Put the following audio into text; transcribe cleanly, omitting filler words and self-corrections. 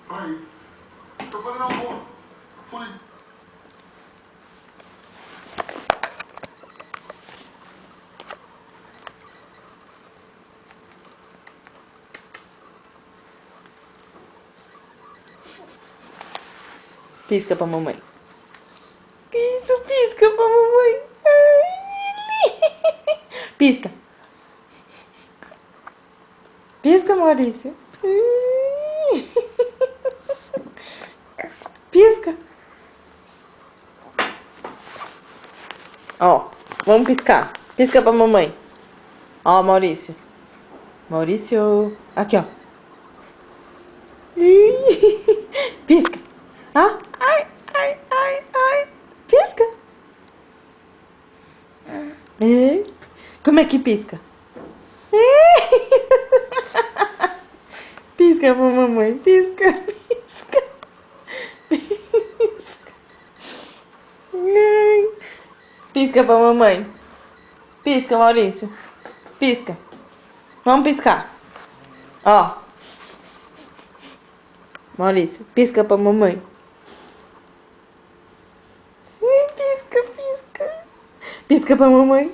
Aí. Eu falei, não, vou. Fui. Pisca pra mamãe. Isso, pisca pra mamãe. Ai, pisca. Pisca, Maurício. Pisca. Ó, vamos piscar. Pisca pra mamãe. Ó, Maurício. Maurício. Aqui, ó. Pisca. Ah, ai, ai, ai, ai. Pisca. Como é que pisca? Pisca pra mamãe. Pisca, pisca. Pisca pra mamãe. Pisca, Maurício. Pisca. Vamos piscar. Ó. Maurício, pisca pra mamãe. Pisca, pisca. Pisca pra mamãe.